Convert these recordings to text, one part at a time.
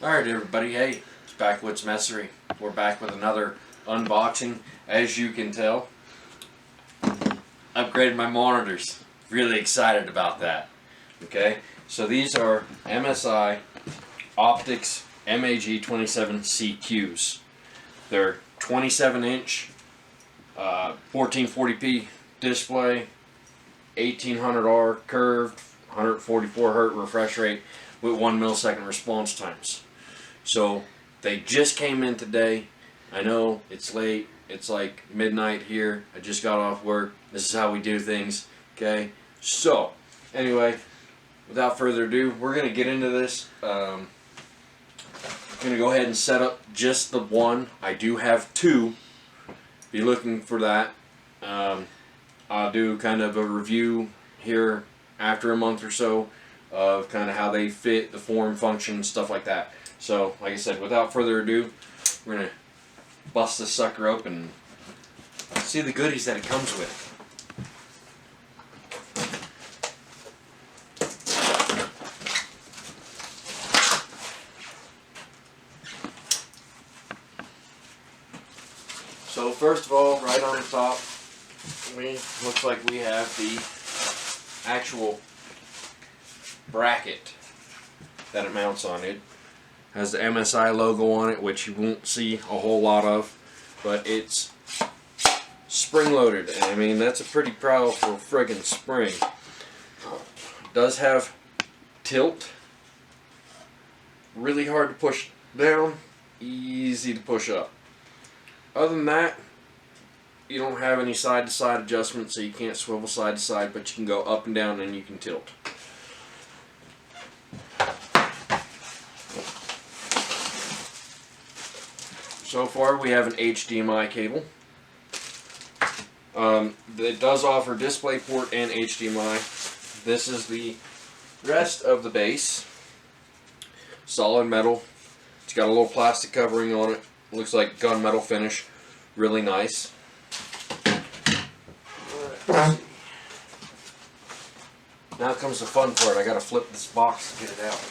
Alright everybody, hey, it's Backwoods Messery. We're back with another unboxing. As you can tell, upgraded my monitors. Really excited about that. Okay, so these are Msi Optix MAG27CQs. They're 27-inch, 1440p display, 1800R curved, 144 Hz refresh rate with 1 millisecond response times. So they just came in today. I know it's late. It's like midnight here. I just got off work. This is how we do things. Okay. So anyway, without further ado, we're gonna get into this. I'm gonna go ahead and set up just the one. I do have two. Be looking for that. I'll do kind of a review here after a month or so of kind of how they fit, the form, function, stuff like that. So, like I said, without further ado, we're going to bust this sucker open and see the goodies that it comes with. So, first of all, right on the top, looks like we have the actual bracket that it mounts on. It has the MSI logo on it, which you won't see a whole lot of, but it's spring-loaded. I mean, that's a pretty powerful friggin' spring. It does have tilt. Really hard to push down, easy to push up. Other than that, you don't have any side-to-side adjustment, so you can't swivel side-to-side, but you can go up and down and you can tilt. So far we have an HDMI cable. It does offer DisplayPort and HDMI. This is the rest of the base. Solid metal. It's got a little plastic covering on it. Looks like gunmetal finish. Really nice. Now comes the fun part. I gotta flip this box to get it out.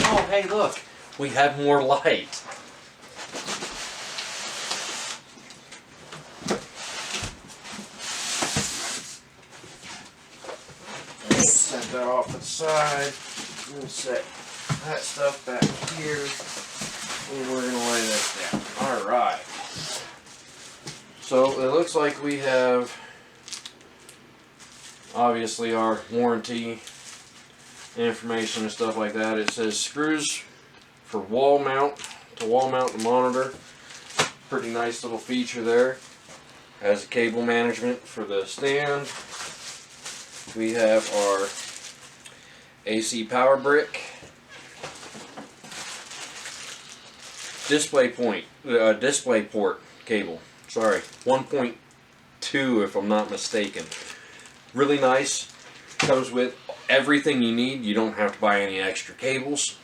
Oh, hey, look. We have more light. Set that off to the side. We'll set that stuff back here. And we're going to lay this down. Alright. So it looks like we have obviously our warranty information and stuff like that. It says screws for wall mount the monitor. Pretty nice little feature there. Has cable management for the stand. We have our AC power brick. Display port cable. Sorry, 1.2 if I'm not mistaken. Really nice. Comes with everything you need. You don't have to buy any extra cables.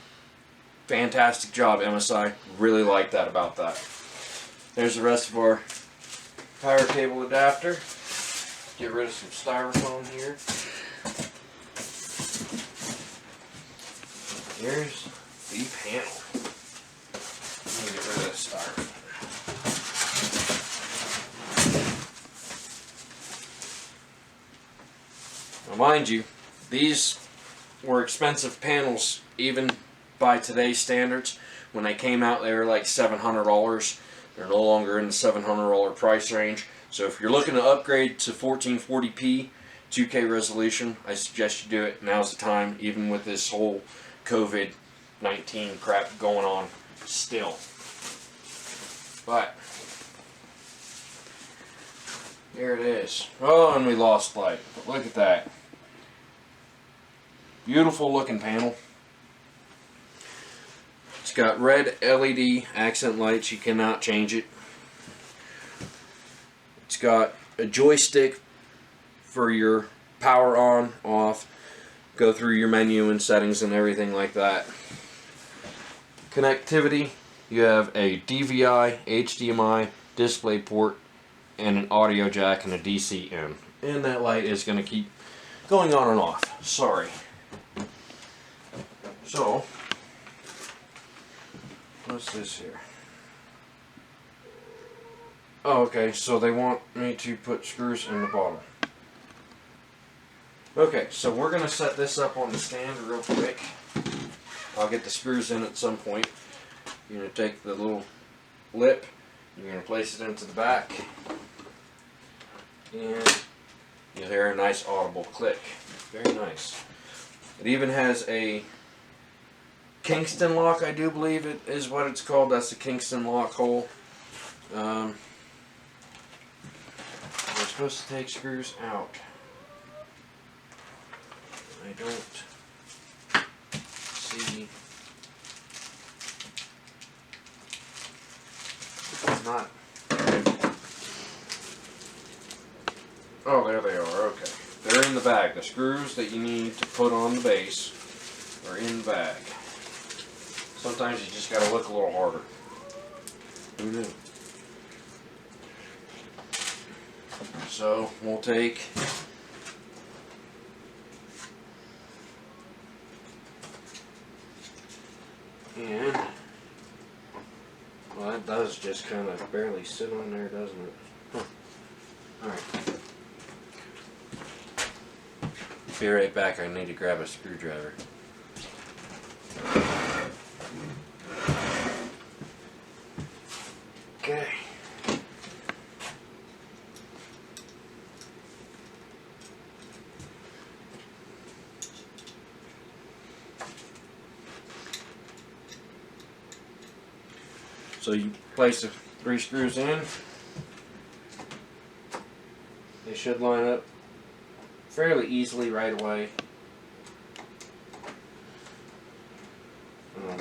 Fantastic job, MSI. Really like that about that. There's the rest of our power cable adapter. Get rid of some styrofoam here. Here's the panel. Let me get rid of this styrofoam. Now, mind you, these were expensive panels even by today's standards. When they came out, they were like $700. They're no longer in the $700 price range. So if you're looking to upgrade to 1440p 2K resolution, I suggest you do it. Now's the time, even with this whole COVID-19 crap going on still. But here it is. Oh, and we lost light. But look at that. Beautiful looking panel. It's got red LED accent lights. You cannot change it. It's got a joystick for your power on, off, go through your menu and settings and everything like that. Connectivity, you have a DVI, HDMI, DisplayPort, and an audio jack and a DC in. And that light is going to keep going on and off. Sorry. So, what's this here? Oh, okay, so they want me to put screws in the bottom. Okay, so we're going to set this up on the stand real quick. I'll get the screws in at some point. You're going to take the little lip, you're going to place it into the back, and you'll hear a nice audible click. Very nice. It even has a Kingston lock, I do believe it is what it's called. That's the Kingston lock hole. We're supposed to take screws out. I don't see. It's not. Oh, there they are. Okay. They're in the bag. The screws that you need to put on the base are in the bag. Sometimes you just gotta look a little harder. Who knew? So we'll take and well, that does just kind of barely sit on there, doesn't it? Huh. All right. Be right back. I need to grab a screwdriver. Okay. So you place the 3 screws in. They should line up fairly easily right away.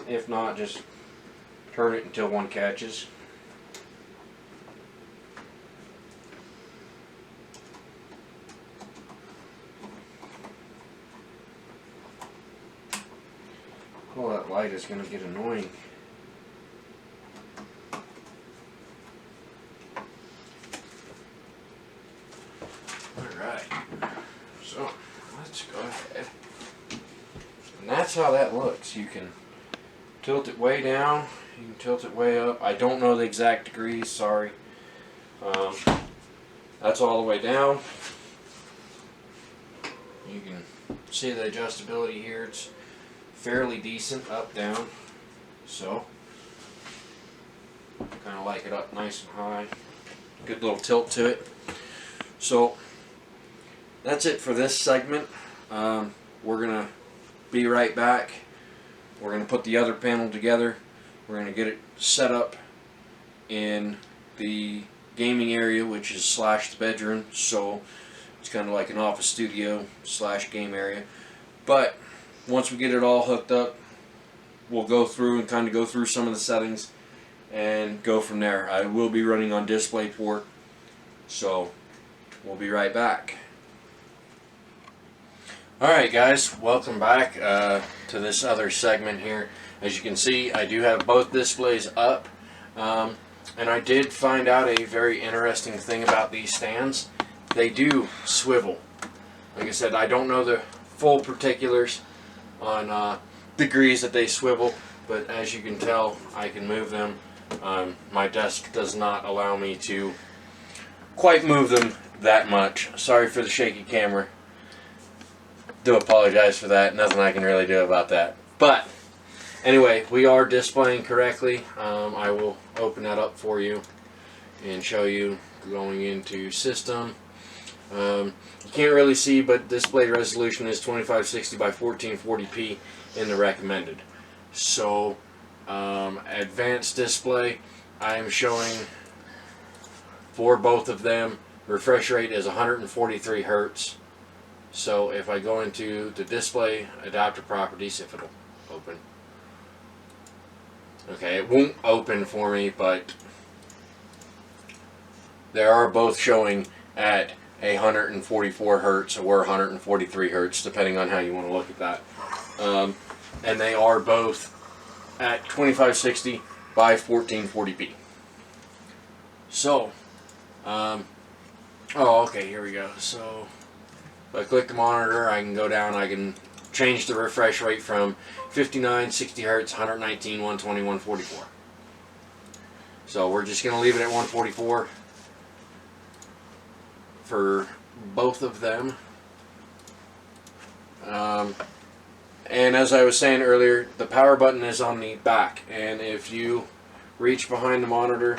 If not, just turn it until one catches. Oh, that light is going to get annoying. Alright, so let's go ahead. And that's how that looks. You can tilt it way down, you can tilt it way up. I don't know the exact degrees, sorry. That's all the way down. You can see the adjustability here. It's fairly decent up, down. So, kind of like it up nice and high. Good little tilt to it. So, that's it for this segment. We're going to be right back. We're going to put the other panel together. We're going to get it set up in the gaming area, which is / the bedroom. So it's kind of like an office studio / game area. But once we get it all hooked up, we'll go through and kind of go through some of the settings and go from there. I will be running on DisplayPort. So we'll be right back. Alright guys, welcome back to this other segment here. As you can see, I do have both displays up, and I did find out a very interesting thing about these stands. They do swivel. Like I said, I don't know the full particulars on degrees that they swivel, but as you can tell, I can move them. My desk does not allow me to quite move them that much. Sorry for the shaky camera. Do apologize for that. Nothing I can really do about that. But anyway, we are displaying correctly. I will open that up for you and show you going into system. You can't really see, but display resolution is 2560 by 1440p in the recommended. So advanced display, I am showing for both of them. Refresh rate is 143 Hertz. So if I go into the display adapter properties, if it'll open. Okay, it won't open for me, but they are both showing at 144 Hertz or 143 Hertz, depending on how you want to look at that. And they are both at 2560 by 1440p. So, oh, okay, here we go. So, if I click the monitor, I can go down, I can change the refresh rate from 59, 60 hertz, 119, 120, 144. So we're just going to leave it at 144 for both of them. And as I was saying earlier, the power button is on the back, and if you reach behind the monitor,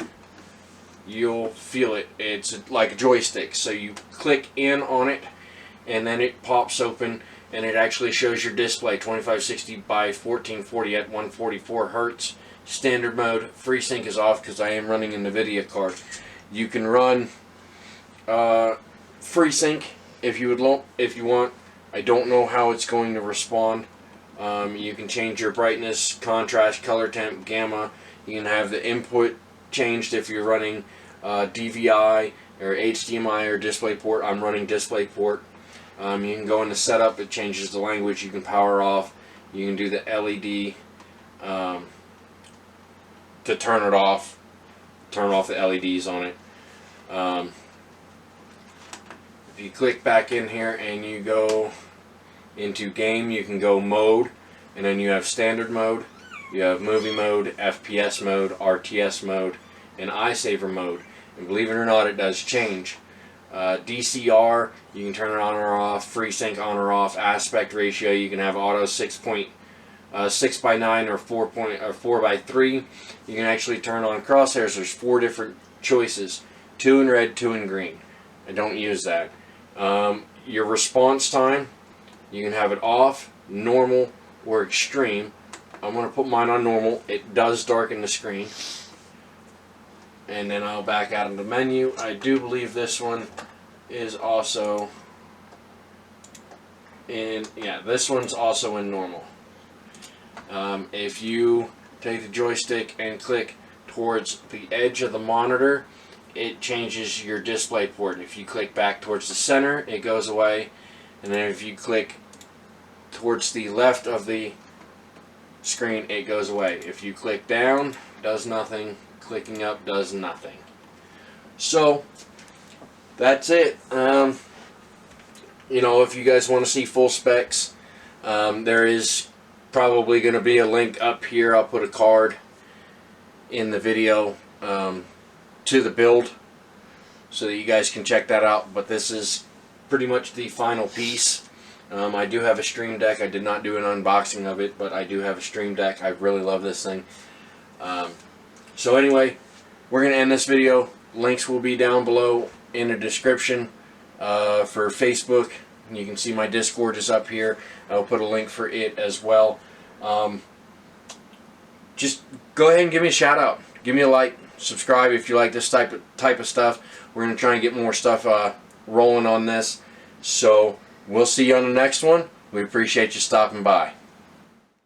you'll feel it. It's like a joystick, so you click in on it and then it pops open and it actually shows your display 2560 by 1440 at 144 hertz. Standard mode. FreeSync is off because I am running an NVIDIA card. You can run FreeSync if you want. I don't know how it's going to respond. You can change your brightness, contrast, color temp, gamma. You can have the input changed if you're running DVI or HDMI or DisplayPort. I'm running DisplayPort. You can go into setup. It changes the language. You can power off. You can do the LED to turn it off. Turn off the LEDs on it. If you click back in here and you go into game, you can go mode, and then you have standard mode, you have movie mode, FPS mode, RTS mode, and iSaver mode. And believe it or not, it does change. DCR, you can turn it on or off. FreeSync on or off. Aspect ratio, you can have auto 6:9 or 4:3. You can actually turn on crosshairs. There's 4 different choices: 2 in red, 2 in green. I don't use that. Your response time, you can have it off, normal, or extreme. I'm going to put mine on normal. It does darken the screen. And then I'll back out of the menu. I do believe this one is also in, yeah, this one's also in normal. If you take the joystick and click towards the edge of the monitor, it changes your display port. If you click back towards the center, it goes away. And then if you click towards the left of the screen, it goes away. If you click down, it does nothing. Clicking up does nothing. So that's it. You know, if you guys want to see full specs, there is probably going to be a link up here. I'll put a card in the video to the build so that you guys can check that out. But this is pretty much the final piece. I do have a Stream Deck. I did not do an unboxing of it, but I do have a Stream Deck. I really love this thing. So anyway, we're going to end this video. Links will be down below in the description for Facebook. You can see my Discord is up here. I'll put a link for it as well. Just go ahead and give me a shout out. Give me a like. Subscribe if you like this type of stuff. We're going to try and get more stuff rolling on this. So we'll see you on the next one. We appreciate you stopping by.